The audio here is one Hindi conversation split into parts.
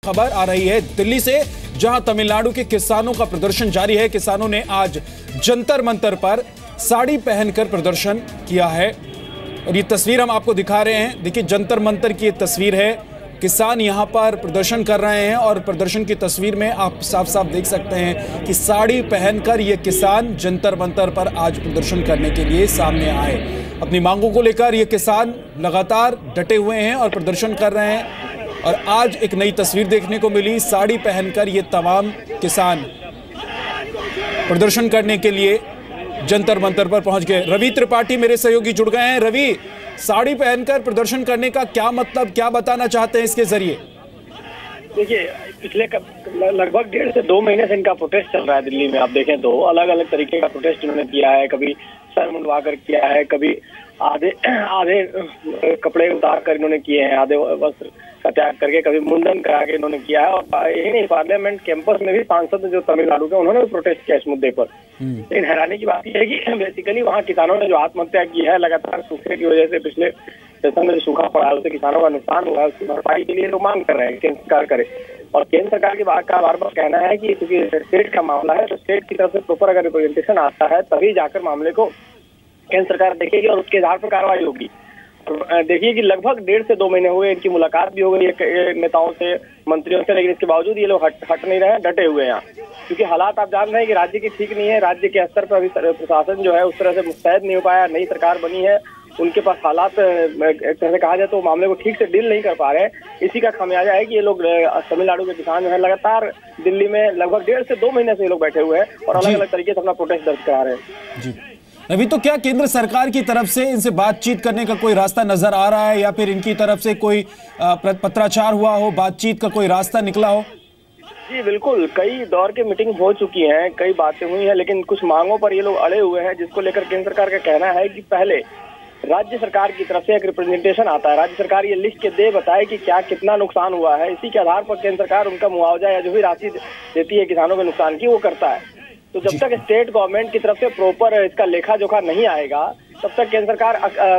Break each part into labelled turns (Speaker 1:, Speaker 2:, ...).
Speaker 1: खबर आ रही है दिल्ली से, जहां तमिलनाडु के किसानों का प्रदर्शन जारी है। किसानों ने आज जंतर मंतर पर साड़ी पहनकर प्रदर्शन किया है और ये तस्वीर हम आपको दिखा रहे हैं। देखिए, जंतर मंतर की ये तस्वीर है। किसान यहां पर प्रदर्शन कर रहे हैं और प्रदर्शन की तस्वीर में आप साफ साफ देख सकते हैं कि साड़ी पहनकर ये किसान जंतर मंतर पर आज प्रदर्शन करने के लिए सामने आए। अपनी मांगों को लेकर ये किसान लगातार डटे हुए हैं और प्रदर्शन कर रहे हैं और आज एक नई तस्वीर देखने को मिली। साड़ी पहनकर ये तमाम किसान प्रदर्शन करने के लिए जंतर मंतर पर पहुंच गए। रवि त्रिपाठी मेरे सहयोगी जुड़ गए हैं। रवि, साड़ी पहनकर प्रदर्शन करने का क्या मतलब, क्या बताना चाहते हैं इसके जरिए?
Speaker 2: देखिए, पिछले लगभग 1.5 से 2 महीने से इनका प्रोटेस्ट चल रहा है दिल्ली में। आप देखें तो अलग अलग तरीके का प्रोटेस्ट इन्होंने किया है। कभी सर मुंडवा कर किया है, कभी आधे कपड़े उतार कर इन्होंने किए हैं, आधे वस्त्र का त्याग करके, कभी मुंडन करा के इन्होंने किया है। और यही नहीं, पार्लियामेंट कैंपस में भी सांसद जो तमिलनाडु के, उन्होंने भी प्रोटेस्ट किया इस मुद्दे पर। लेकिन हैरानी की बात यह है कि बेसिकली वहाँ किसानों ने जो आत्महत्या की है लगातार सूखे की वजह से, पिछले सेशन में जो सूखा पड़ा है उससे किसानों का नुकसान हुआ है, उसकी भरपाई के लिए लोग मांग कर रहे हैं केंद्र सरकार करे। और केंद्र सरकार की बात का बार बार कहना है कि क्योंकि स्टेट का मामला है तो स्टेट की तरफ से प्रॉपर अगर रिप्रेजेंटेशन आता है तभी जाकर मामले को केंद्र सरकार देखेगी और उसके आधार पर कार्रवाई होगी। देखिए कि लगभग 1.5 से 2 महीने हुए, इनकी मुलाकात भी हो गई है नेताओं से, मंत्रियों से, लेकिन इसके बावजूद ये लोग हट नहीं रहे हैं, डटे हुए हैं यहाँ। क्योंकि हालात आप जान रहे हैं कि राज्य की ठीक नहीं है। राज्य के स्तर पर अभी प्रशासन जो है उस तरह से मुस्तैद नहीं हो पाया। नई सरकार बनी है, उनके पास हालात एक तरह से कहा जाए तो मामले को ठीक से डील नहीं कर पा रहे हैं। इसी का खामियाजा है कि ये लोग तमिलनाडु के किसान जो है लगातार दिल्ली में लगभग 1.5 से 2 महीने से ये लोग बैठे हुए हैं और अलग अलग तरीके से अपना प्रोटेस्ट दर्ज करा रहे हैं।
Speaker 1: जी अभी तो क्या केंद्र सरकार की तरफ से इनसे बातचीत करने का कोई रास्ता नजर आ रहा है या फिर इनकी तरफ से कोई पत्राचार हुआ हो, बातचीत का कोई रास्ता निकला हो?
Speaker 2: जी बिल्कुल, कई दौर की मीटिंग हो चुकी हैं, कई बातें हुई हैं, लेकिन कुछ मांगों पर ये लोग अड़े हुए हैं, जिसको लेकर केंद्र सरकार का कहना है कि पहले राज्य सरकार की तरफ से एक रिप्रेजेंटेशन आता है, राज्य सरकार ये लिख के दे बताए कि क्या कितना नुकसान हुआ है। इसी के आधार पर केंद्र सरकार उनका मुआवजा या जो भी राशि देती है किसानों के नुकसान की, वो करता है। तो जब तक स्टेट गवर्नमेंट की तरफ से प्रॉपर इसका लेखा जोखा नहीं आएगा तब तक केंद्र सरकार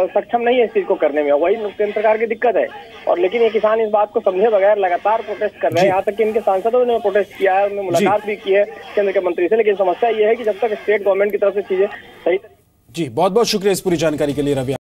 Speaker 2: सक्षम नहीं है इस चीज को करने में। वही केंद्र सरकार की दिक्कत है। और लेकिन ये किसान इस बात को समझे बगैर लगातार प्रोटेस्ट कर रहे हैं। यहाँ तक कि इनके सांसदों ने प्रोटेस्ट किया है, उन्होंने मुलाकात भी की है केंद्र के मंत्री से। लेकिन समस्या ये है कि जब तक स्टेट गवर्नमेंट की तरफ से चीजें सही।
Speaker 1: जी बहुत बहुत शुक्रिया इस पूरी जानकारी के लिए रवि।